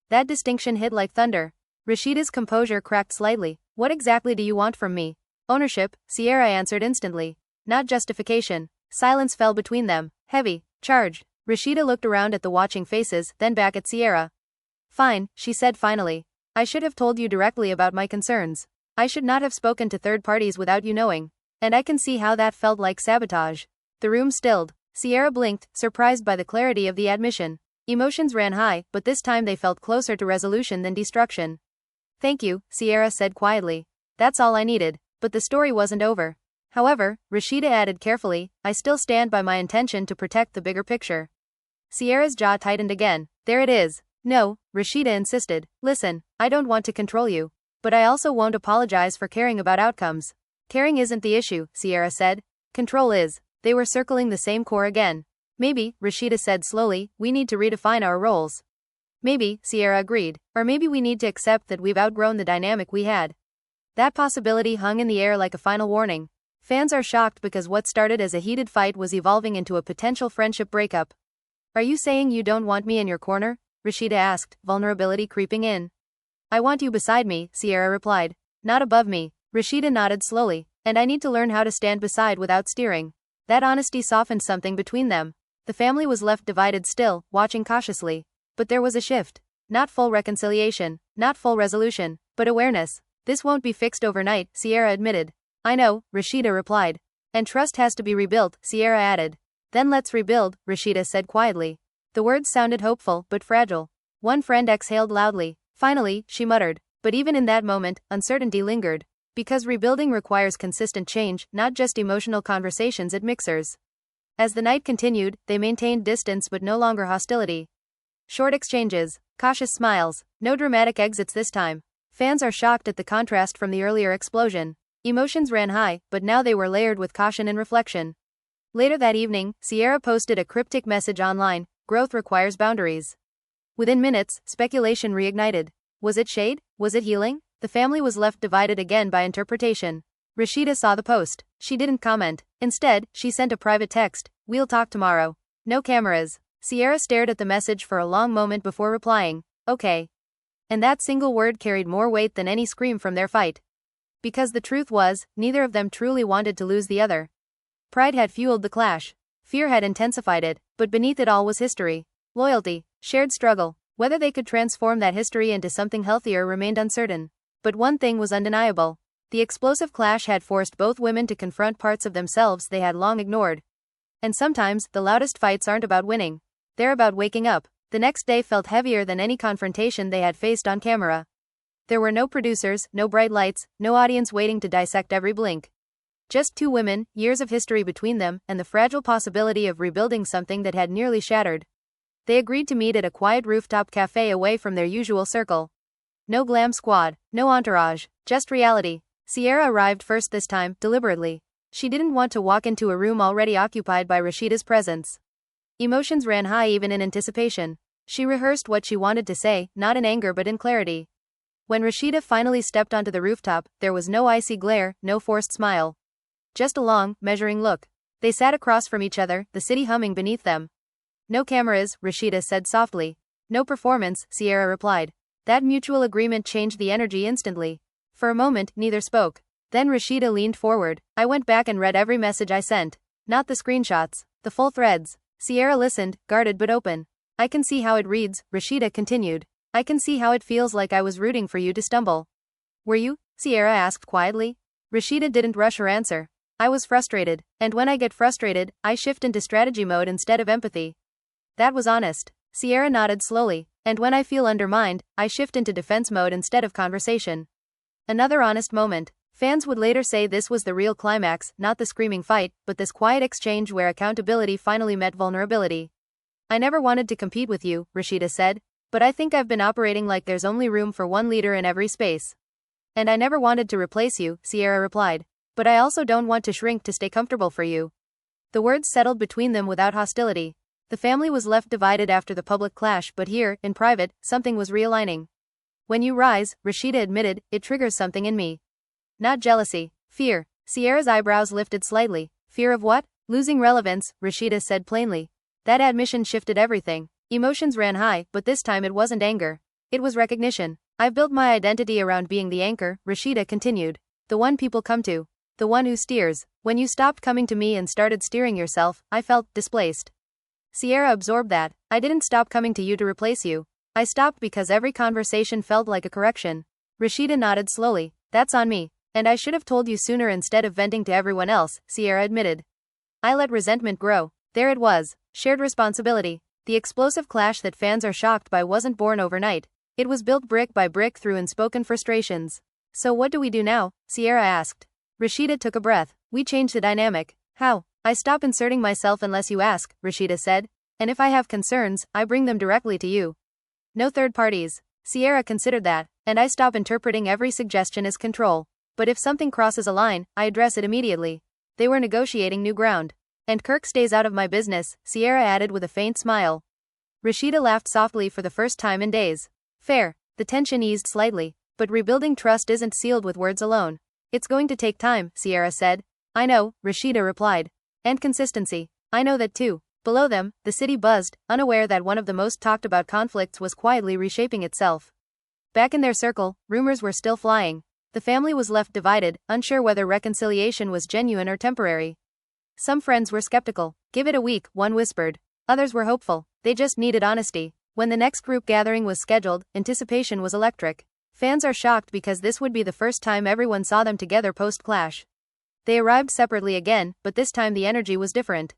That distinction hit like thunder. Rasheeda's composure cracked slightly. What exactly do you want from me? Ownership, Sierra answered instantly. Not justification. Silence fell between them, heavy, charged. Rasheeda looked around at the watching faces, then back at Sierra. Fine, she said finally. I should have told you directly about my concerns. I should not have spoken to third parties without you knowing. And I can see how that felt like sabotage. The room stilled. Sierra blinked, surprised by the clarity of the admission. Emotions ran high, but this time they felt closer to resolution than destruction. Thank you, Sierra said quietly. That's all I needed. But the story wasn't over. However, Rasheeda added carefully, I still stand by my intention to protect the bigger picture. Sierra's jaw tightened again. There it is. No, Rasheeda insisted. Listen, I don't want to control you. But I also won't apologize for caring about outcomes. Caring isn't the issue, Sierra said. Control is. They were circling the same core again. Maybe, Rasheeda said slowly, we need to redefine our roles. Maybe, Sierra agreed. Or maybe we need to accept that we've outgrown the dynamic we had. That possibility hung in the air like a final warning. Fans are shocked because what started as a heated fight was evolving into a potential friendship breakup. Are you saying you don't want me in your corner? Rasheeda asked, vulnerability creeping in. I want you beside me, Sierra replied. Not above me. Rasheeda nodded slowly. And I need to learn how to stand beside without steering. That honesty softened something between them. The family was left divided still, watching cautiously. But there was a shift. Not full reconciliation, not full resolution, but awareness. This won't be fixed overnight, Sierra admitted. I know, Rasheeda replied. And trust has to be rebuilt, Sierra added. Then let's rebuild, Rasheeda said quietly. The words sounded hopeful, but fragile. One friend exhaled loudly. Finally, she muttered. But even in that moment, uncertainty lingered. Because rebuilding requires consistent change, not just emotional conversations at mixers. As the night continued, they maintained distance but no longer hostility. Short exchanges, cautious smiles, no dramatic exits this time. Fans are shocked at the contrast from the earlier explosion. Emotions ran high, but now they were layered with caution and reflection. Later that evening, Sierra posted a cryptic message online, growth requires boundaries. Within minutes, speculation reignited. Was it shade? Was it healing? The family was left divided again by interpretation. Rasheeda saw the post. She didn't comment. Instead, she sent a private text. We'll talk tomorrow. No cameras. Sierra stared at the message for a long moment before replying. Okay. And that single word carried more weight than any scream from their fight. Because the truth was, neither of them truly wanted to lose the other. Pride had fueled the clash. Fear had intensified it, but beneath it all was history. Loyalty. Shared struggle. Whether they could transform that history into something healthier remained uncertain. But one thing was undeniable. The explosive clash had forced both women to confront parts of themselves they had long ignored. And sometimes, the loudest fights aren't about winning. They're about waking up. The next day felt heavier than any confrontation they had faced on camera. There were no producers, no bright lights, no audience waiting to dissect every blink. Just two women, years of history between them, and the fragile possibility of rebuilding something that had nearly shattered. They agreed to meet at a quiet rooftop cafe away from their usual circle. No glam squad, no entourage, just reality. Sierra arrived first this time, deliberately. She didn't want to walk into a room already occupied by Rasheeda's presence. Emotions ran high even in anticipation. She rehearsed what she wanted to say, not in anger but in clarity. When Rasheeda finally stepped onto the rooftop, there was no icy glare, no forced smile. Just a long, measuring look. They sat across from each other, the city humming beneath them. No cameras, Rasheeda said softly. No performance, Sierra replied. That mutual agreement changed the energy instantly. For a moment, neither spoke. Then Rasheeda leaned forward. I went back and read every message I sent. Not the screenshots, the full threads. Sierra listened, guarded but open. I can see how it reads, Rasheeda continued. I can see how it feels like I was rooting for you to stumble. Were you? Sierra asked quietly. Rasheeda didn't rush her answer. I was frustrated, and when I get frustrated, I shift into strategy mode instead of empathy. That was honest. Sierra nodded slowly, and when I feel undermined, I shift into defense mode instead of conversation. Another honest moment. Fans would later say this was the real climax, not the screaming fight, but this quiet exchange where accountability finally met vulnerability. I never wanted to compete with you, Rasheeda said, but I think I've been operating like there's only room for one leader in every space. And I never wanted to replace you, Sierra replied, but I also don't want to shrink to stay comfortable for you. The words settled between them without hostility. The family was left divided after the public clash, but here, in private, something was realigning. When you rise, Rasheeda admitted, it triggers something in me. Not jealousy, fear. Sierra's eyebrows lifted slightly. Fear of what? Losing relevance, Rasheeda said plainly. That admission shifted everything. Emotions ran high, but this time it wasn't anger. It was recognition. I've built my identity around being the anchor, Rasheeda continued. The one people come to. The one who steers. When you stopped coming to me and started steering yourself, I felt displaced. Sierra absorbed that. I didn't stop coming to you to replace you. I stopped because every conversation felt like a correction. Rasheeda nodded slowly. That's on me. And I should have told you sooner instead of venting to everyone else, Sierra admitted. I let resentment grow. There it was. Shared responsibility. The explosive clash that fans are shocked by wasn't born overnight. It was built brick by brick through unspoken frustrations. So what do we do now? Sierra asked. Rasheeda took a breath. We change the dynamic. How? I stop inserting myself unless you ask, Rasheeda said. And if I have concerns, I bring them directly to you. No third parties. Sierra considered that, and I stop interpreting every suggestion as control. But if something crosses a line, I address it immediately. They were negotiating new ground. And Kirk stays out of my business, Sierra added with a faint smile. Rasheeda laughed softly for the first time in days. Fair. The tension eased slightly, but rebuilding trust isn't sealed with words alone. It's going to take time, Sierra said. I know, Rasheeda replied. And consistency. I know that too. Below them, the city buzzed, unaware that one of the most talked about conflicts was quietly reshaping itself. Back in their circle, rumors were still flying. The family was left divided, unsure whether reconciliation was genuine or temporary. Some friends were skeptical. Give it a week, one whispered. Others were hopeful. They just needed honesty. When the next group gathering was scheduled, anticipation was electric. Fans are shocked because this would be the first time everyone saw them together post-clash. They arrived separately again, but this time the energy was different.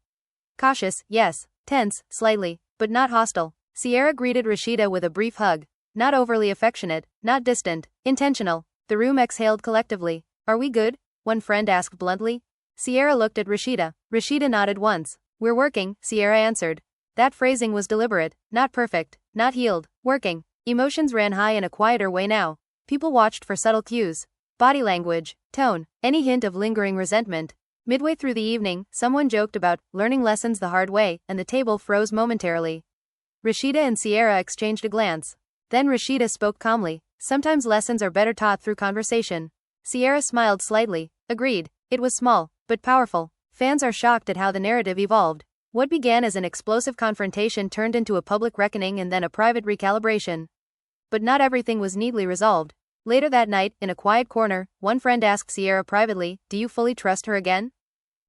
Cautious, yes. Tense, slightly, but not hostile. Sierra greeted Rasheeda with a brief hug. Not overly affectionate, not distant, intentional. The room exhaled collectively. Are we good? One friend asked bluntly. Sierra looked at Rasheeda. Rasheeda nodded once. We're working, Sierra answered. That phrasing was deliberate, not perfect, not healed, working. Emotions ran high in a quieter way now. People watched for subtle cues. Body language, tone, any hint of lingering resentment. Midway through the evening, someone joked about learning lessons the hard way, and the table froze momentarily. Rasheeda and Sierra exchanged a glance. Then Rasheeda spoke calmly. Sometimes lessons are better taught through conversation. Sierra smiled slightly. Agreed. It was small, but powerful. Fans are shocked at how the narrative evolved. What began as an explosive confrontation turned into a public reckoning and then a private recalibration. But not everything was neatly resolved. Later that night, in a quiet corner, one friend asked Sierra privately, do you fully trust her again?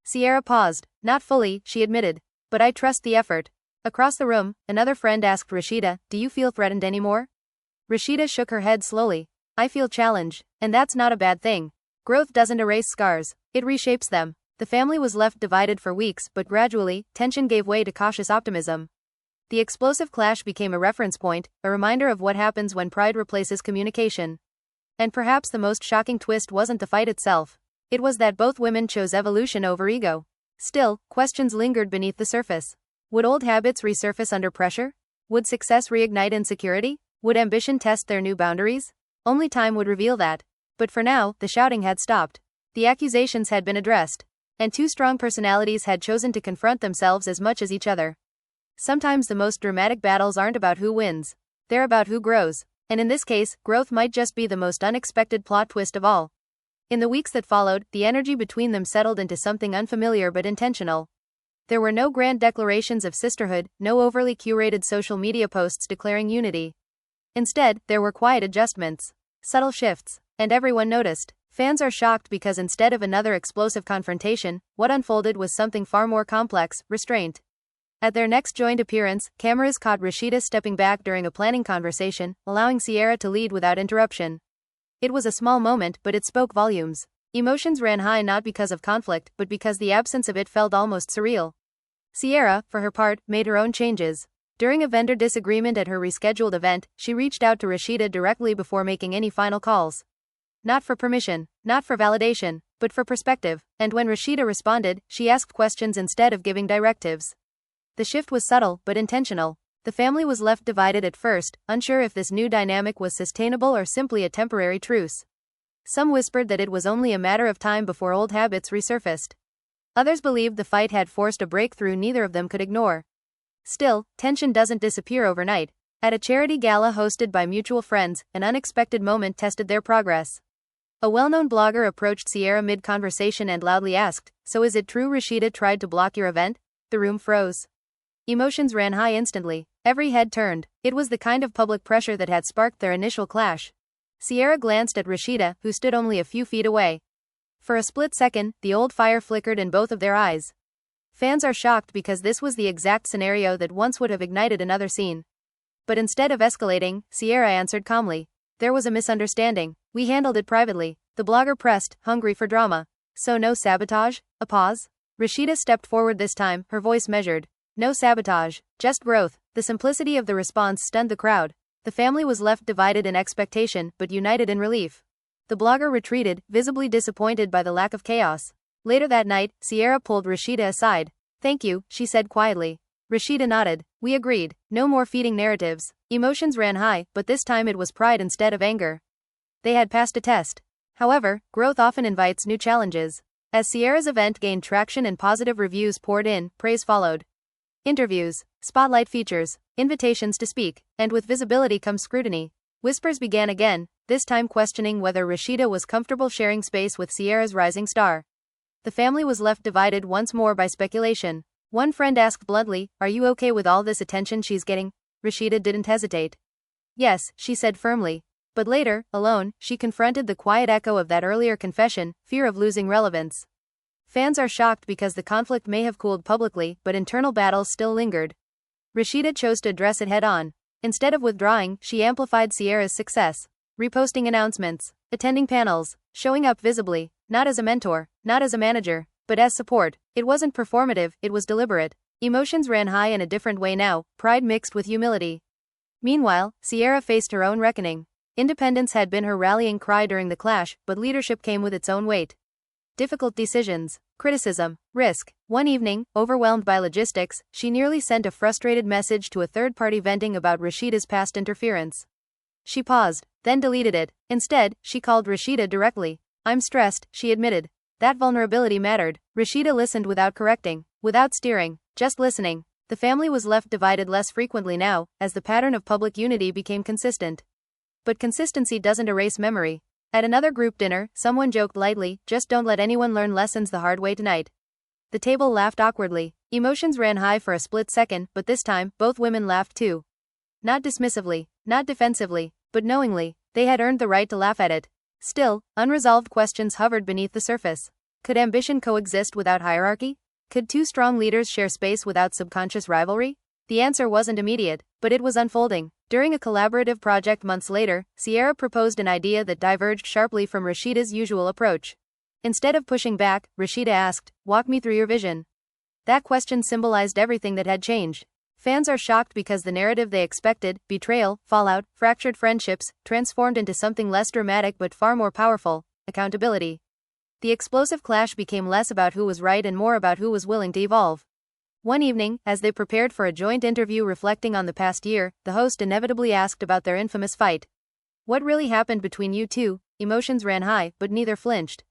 Sierra paused. Not fully, she admitted. But I trust the effort. Across the room, another friend asked Rasheeda, do you feel threatened anymore? Rasheeda shook her head slowly. I feel challenged, and that's not a bad thing. Growth doesn't erase scars, it reshapes them. The family was left divided for weeks, but gradually, tension gave way to cautious optimism. The explosive clash became a reference point, a reminder of what happens when pride replaces communication. And perhaps the most shocking twist wasn't the fight itself. It was that both women chose evolution over ego. Still, questions lingered beneath the surface. Would old habits resurface under pressure? Would success reignite insecurity? Would ambition test their new boundaries? Only time would reveal that. But for now, the shouting had stopped. The accusations had been addressed. And two strong personalities had chosen to confront themselves as much as each other. Sometimes the most dramatic battles aren't about who wins. They're about who grows. And in this case, growth might just be the most unexpected plot twist of all. In the weeks that followed, the energy between them settled into something unfamiliar but intentional. There were no grand declarations of sisterhood, no overly curated social media posts declaring unity. Instead, there were quiet adjustments, subtle shifts, and everyone noticed. Fans are shocked because instead of another explosive confrontation, what unfolded was something far more complex: restraint. At their next joint appearance, cameras caught Rasheeda stepping back during a planning conversation, allowing Sierra to lead without interruption. It was a small moment, but it spoke volumes. Emotions ran high not because of conflict, but because the absence of it felt almost surreal. Sierra, for her part, made her own changes. During a vendor disagreement at her rescheduled event, she reached out to Rasheeda directly before making any final calls. Not for permission, not for validation, but for perspective, and when Rasheeda responded, she asked questions instead of giving directives. The shift was subtle, but intentional. The family was left divided at first, unsure if this new dynamic was sustainable or simply a temporary truce. Some whispered that it was only a matter of time before old habits resurfaced. Others believed the fight had forced a breakthrough neither of them could ignore. Still, tension doesn't disappear overnight. At a charity gala hosted by mutual friends, an unexpected moment tested their progress. A well-known blogger approached Sierra mid-conversation and loudly asked, "So is it true Rasheeda tried to block your event?" The room froze. Emotions ran high instantly. Every head turned. It was the kind of public pressure that had sparked their initial clash. Sierra glanced at Rasheeda, who stood only a few feet away. For a split second, the old fire flickered in both of their eyes. Fans are shocked because this was the exact scenario that once would have ignited another scene. But instead of escalating, Sierra answered calmly. "There was a misunderstanding. We handled it privately." The blogger pressed, hungry for drama. "So no sabotage?" A pause. Rasheeda stepped forward this time, her voice measured. "No sabotage, just growth." The simplicity of the response stunned the crowd. The family was left divided in expectation, but united in relief. The blogger retreated, visibly disappointed by the lack of chaos. Later that night, Sierra pulled Rasheeda aside. "Thank you," she said quietly. Rasheeda nodded. "We agreed. No more feeding narratives." Emotions ran high, but this time it was pride instead of anger. They had passed a test. However, growth often invites new challenges. As Sierra's event gained traction and positive reviews poured in, praise followed. Interviews, spotlight features, invitations to speak, and with visibility comes scrutiny. Whispers began again, this time questioning whether Rasheeda was comfortable sharing space with Sierra's rising star. The family was left divided once more by speculation. One friend asked bluntly, "Are you okay with all this attention she's getting?" Rasheeda didn't hesitate. "Yes," she said firmly. But later, alone, she confronted the quiet echo of that earlier confession: fear of losing relevance. Fans are shocked because the conflict may have cooled publicly, but internal battles still lingered. Rasheeda chose to address it head-on. Instead of withdrawing, she amplified Sierra's success. Reposting announcements, attending panels, showing up visibly, not as a mentor, not as a manager, but as support. It wasn't performative, it was deliberate. Emotions ran high in a different way now, pride mixed with humility. Meanwhile, Sierra faced her own reckoning. Independence had been her rallying cry during the clash, but leadership came with its own weight. Difficult decisions, criticism, risk. One evening, overwhelmed by logistics, she nearly sent a frustrated message to a third party venting about Rasheeda's past interference. She paused, then deleted it. Instead, she called Rasheeda directly. "I'm stressed," she admitted. That vulnerability mattered. Rasheeda listened without correcting, without steering, just listening. The family was left divided less frequently now, as the pattern of public unity became consistent. But consistency doesn't erase memory. At another group dinner, someone joked lightly, "Just don't let anyone learn lessons the hard way tonight." The table laughed awkwardly. Emotions ran high for a split second, but this time, both women laughed too. Not dismissively, not defensively, but knowingly. They had earned the right to laugh at it. Still, unresolved questions hovered beneath the surface. Could ambition coexist without hierarchy? Could two strong leaders share space without subconscious rivalry? The answer wasn't immediate, but it was unfolding. During a collaborative project months later, Sierra proposed an idea that diverged sharply from Rasheeda's usual approach. Instead of pushing back, Rasheeda asked, "Walk me through your vision." That question symbolized everything that had changed. Fans are shocked because the narrative they expected, betrayal, fallout, fractured friendships, transformed into something less dramatic but far more powerful: accountability. The explosive clash became less about who was right and more about who was willing to evolve. One evening, as they prepared for a joint interview reflecting on the past year, the host inevitably asked about their infamous fight. "What really happened between you two?" Emotions ran high, but neither flinched.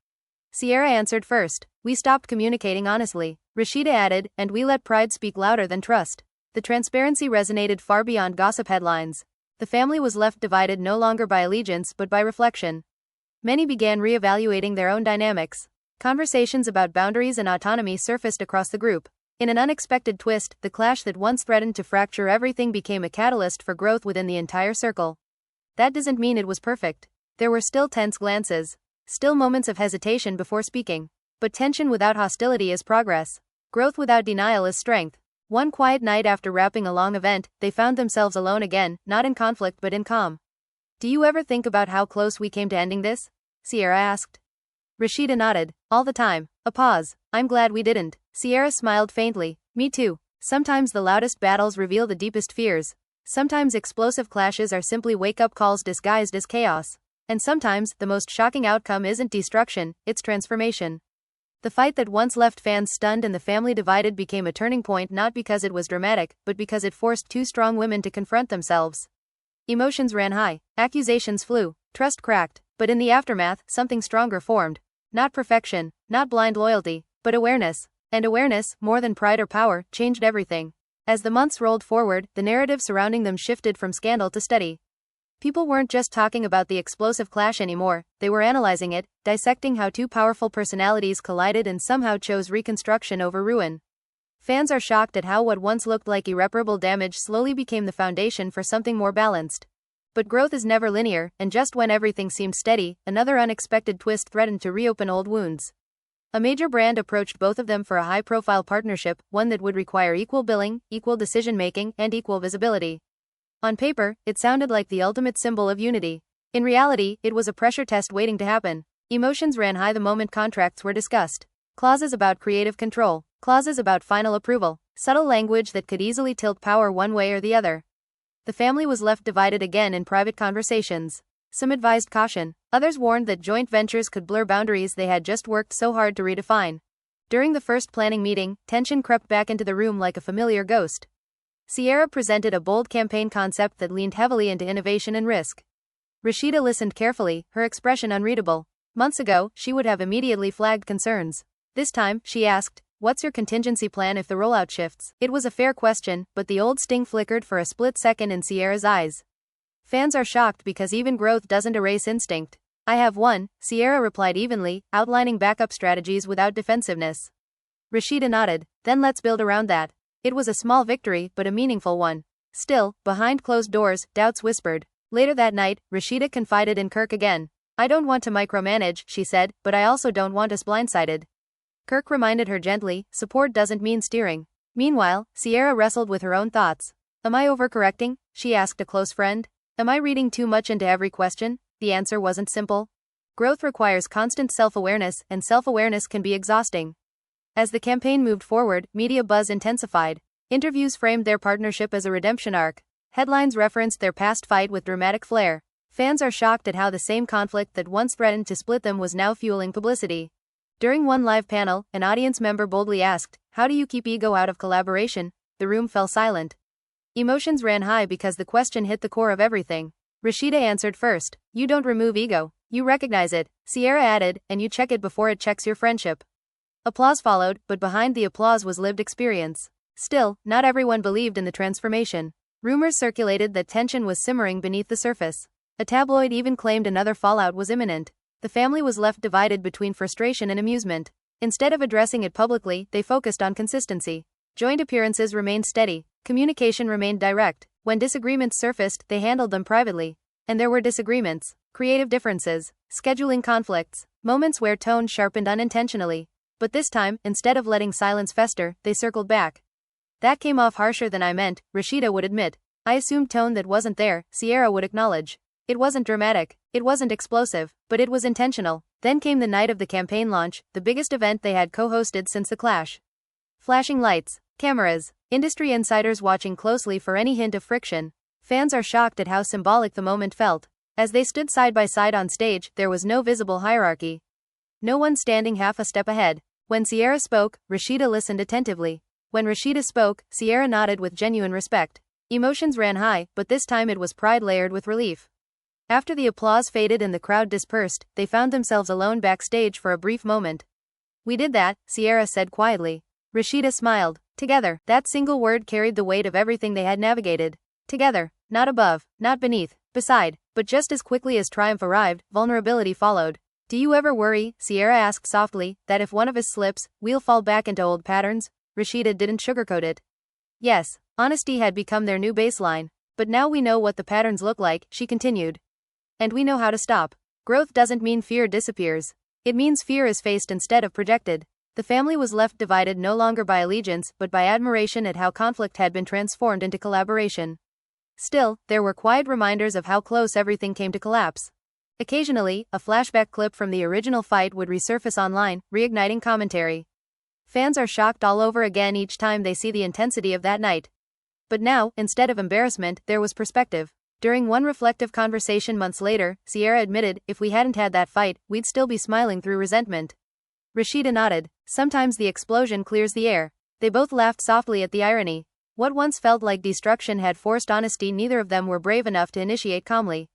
Sierra answered first. "We stopped communicating honestly." Rasheeda added, "And we let pride speak louder than trust." The transparency resonated far beyond gossip headlines. The family was left divided no longer by allegiance but by reflection. Many began re-evaluating their own dynamics. Conversations about boundaries and autonomy surfaced across the group. In an unexpected twist, the clash that once threatened to fracture everything became a catalyst for growth within the entire circle. That doesn't mean it was perfect. There were still tense glances, Still moments of hesitation before speaking. But tension without hostility is progress. Growth without denial is strength. One quiet night after wrapping a long event, they found themselves alone again, not in conflict but in calm. Do you ever think about how close we came to ending this? Sierra asked. Rasheeda nodded. All the time. A pause. I'm glad we didn't. Sierra smiled faintly. Me too. Sometimes the loudest battles reveal the deepest fears. Sometimes explosive clashes are simply wake-up calls disguised as chaos. And sometimes, the most shocking outcome isn't destruction, it's transformation. The fight that once left fans stunned and the family divided became a turning point not because it was dramatic, but because it forced two strong women to confront themselves. Emotions ran high, accusations flew, trust cracked, but in the aftermath, something stronger formed. Not perfection, not blind loyalty, but awareness. And awareness, more than pride or power, changed everything. As the months rolled forward, the narrative surrounding them shifted from scandal to study. People weren't just talking about the explosive clash anymore, they were analyzing it, dissecting how two powerful personalities collided and somehow chose reconstruction over ruin. Fans are shocked at how what once looked like irreparable damage slowly became the foundation for something more balanced. But growth is never linear, and just when everything seemed steady, another unexpected twist threatened to reopen old wounds. A major brand approached both of them for a high-profile partnership, one that would require equal billing, equal decision-making, and equal visibility. On paper, it sounded like the ultimate symbol of unity. In reality, it was a pressure test waiting to happen. Emotions ran high the moment contracts were discussed. Clauses about creative control, clauses about final approval, subtle language that could easily tilt power one way or the other. The family was left divided again in private conversations. Some advised caution, others warned that joint ventures could blur boundaries they had just worked so hard to redefine. During the first planning meeting, tension crept back into the room like a familiar ghost. Sierra presented a bold campaign concept that leaned heavily into innovation and risk. Rasheeda listened carefully, her expression unreadable. Months ago, she would have immediately flagged concerns. This time, she asked, "What's your contingency plan if the rollout shifts?" It was a fair question, but the old sting flickered for a split second in Sierra's eyes. Fans are shocked because even growth doesn't erase instinct. I have one, Sierra replied evenly, outlining backup strategies without defensiveness. Rasheeda nodded. Then let's build around that. It was a small victory, but a meaningful one. Still, behind closed doors, doubts whispered. Later that night, Rasheeda confided in Kirk again. I don't want to micromanage, she said, but I also don't want us blindsided. Kirk reminded her gently, support doesn't mean steering. Meanwhile, Sierra wrestled with her own thoughts. Am I overcorrecting? She asked a close friend. Am I reading too much into every question? The answer wasn't simple. Growth requires constant self-awareness, and self-awareness can be exhausting. As the campaign moved forward, media buzz intensified. Interviews framed their partnership as a redemption arc. Headlines referenced their past fight with dramatic flair. Fans are shocked at how the same conflict that once threatened to split them was now fueling publicity. During one live panel, an audience member boldly asked, "How do you keep ego out of collaboration?" The room fell silent. Emotions ran high because the question hit the core of everything. Rasheeda answered first. You don't remove ego. You recognize it. Sierra added, and you check it before it checks your friendship. Applause followed, but behind the applause was lived experience. Still, not everyone believed in the transformation. Rumors circulated that tension was simmering beneath the surface. A tabloid even claimed another fallout was imminent. The family was left divided between frustration and amusement. Instead of addressing it publicly, they focused on consistency. Joint appearances remained steady. Communication remained direct. When disagreements surfaced, they handled them privately. And there were disagreements, creative differences, scheduling conflicts, moments where tone sharpened unintentionally. But this time, instead of letting silence fester, they circled back. That came off harsher than I meant, Rasheeda would admit. I assumed tone that wasn't there, Sierra would acknowledge. It wasn't dramatic, it wasn't explosive, but it was intentional. Then came the night of the campaign launch, the biggest event they had co-hosted since the clash. Flashing lights, cameras, industry insiders watching closely for any hint of friction. Fans are shocked at how symbolic the moment felt. As they stood side by side on stage, there was no visible hierarchy. No one standing half a step ahead. When Sierra spoke, Rasheeda listened attentively. When Rasheeda spoke, Sierra nodded with genuine respect. Emotions ran high, but this time it was pride layered with relief. After the applause faded and the crowd dispersed, they found themselves alone backstage for a brief moment. We did that, Sierra said quietly. Rasheeda smiled. Together, that single word carried the weight of everything they had navigated. Together, not above, not beneath, beside, but just as quickly as triumph arrived, vulnerability followed. Do you ever worry, Sierra asked softly, that if one of us slips, we'll fall back into old patterns? Rasheeda didn't sugarcoat it. Yes, honesty had become their new baseline. But now we know what the patterns look like, she continued. And we know how to stop. Growth doesn't mean fear disappears. It means fear is faced instead of projected. The family was left divided no longer by allegiance, but by admiration at how conflict had been transformed into collaboration. Still, there were quiet reminders of how close everything came to collapse. Occasionally, a flashback clip from the original fight would resurface online, reigniting commentary. Fans are shocked all over again each time they see the intensity of that night. But now, instead of embarrassment, there was perspective. During one reflective conversation months later, Sierra admitted, "If we hadn't had that fight, we'd still be smiling through resentment." Rasheeda nodded. Sometimes the explosion clears the air. They both laughed softly at the irony. What once felt like destruction had forced honesty. Neither of them were brave enough to initiate calmly.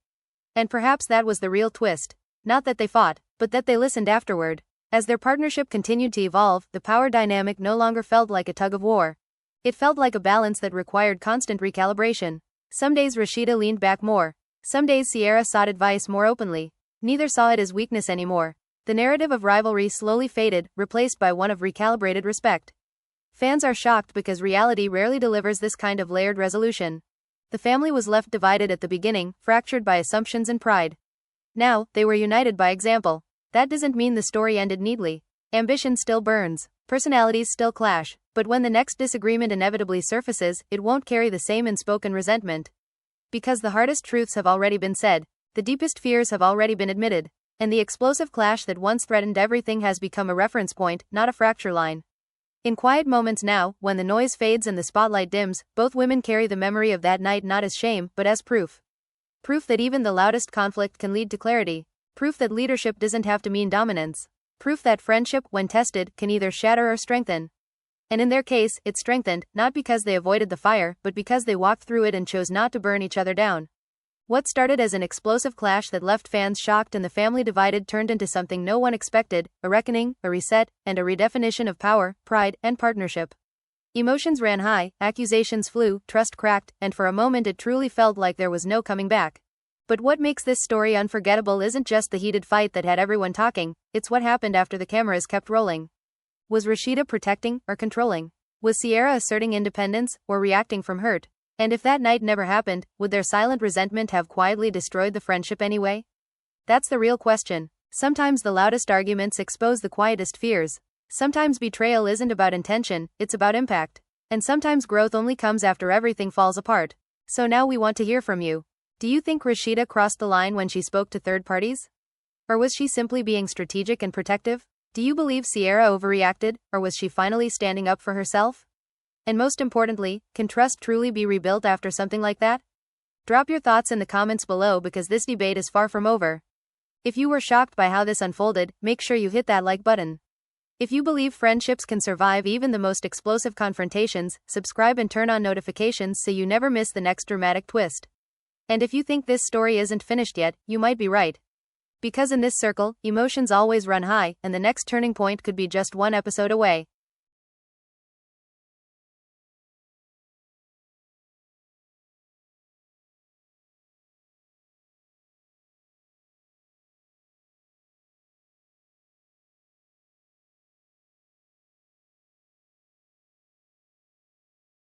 And perhaps that was the real twist. Not that they fought, but that they listened afterward. As their partnership continued to evolve, the power dynamic no longer felt like a tug of war. It felt like a balance that required constant recalibration. Some days Rasheeda leaned back more. Some days Sierra sought advice more openly. Neither saw it as weakness anymore. The narrative of rivalry slowly faded, replaced by one of recalibrated respect. Fans are shocked because reality rarely delivers this kind of layered resolution. The family was left divided at the beginning, fractured by assumptions and pride. Now, they were united by example. That doesn't mean the story ended neatly. Ambition still burns. Personalities still clash. But when the next disagreement inevitably surfaces, it won't carry the same unspoken resentment. Because the hardest truths have already been said, the deepest fears have already been admitted, and the explosive clash that once threatened everything has become a reference point, not a fracture line. In quiet moments now, when the noise fades and the spotlight dims, both women carry the memory of that night not as shame, but as proof. Proof that even the loudest conflict can lead to clarity. Proof that leadership doesn't have to mean dominance. Proof that friendship, when tested, can either shatter or strengthen. And in their case, it strengthened, not because they avoided the fire, but because they walked through it and chose not to burn each other down. What started as an explosive clash that left fans shocked and the family divided turned into something no one expected, a reckoning, a reset, and a redefinition of power, pride, and partnership. Emotions ran high, accusations flew, trust cracked, and for a moment it truly felt like there was no coming back. But what makes this story unforgettable isn't just the heated fight that had everyone talking, it's what happened after the cameras kept rolling. Was Rasheeda protecting, or controlling? Was Sierra asserting independence, or reacting from hurt? And if that night never happened, would their silent resentment have quietly destroyed the friendship anyway? That's the real question. Sometimes the loudest arguments expose the quietest fears. Sometimes betrayal isn't about intention, it's about impact. And sometimes growth only comes after everything falls apart. So now we want to hear from you. Do you think Rasheeda crossed the line when she spoke to third parties? Or was she simply being strategic and protective? Do you believe Sierra overreacted, or was she finally standing up for herself? And most importantly, can trust truly be rebuilt after something like that? Drop your thoughts in the comments below because this debate is far from over. If you were shocked by how this unfolded, make sure you hit that like button. If you believe friendships can survive even the most explosive confrontations, subscribe and turn on notifications so you never miss the next dramatic twist. And if you think this story isn't finished yet, you might be right. Because in this circle, emotions always run high, and the next turning point could be just one episode away.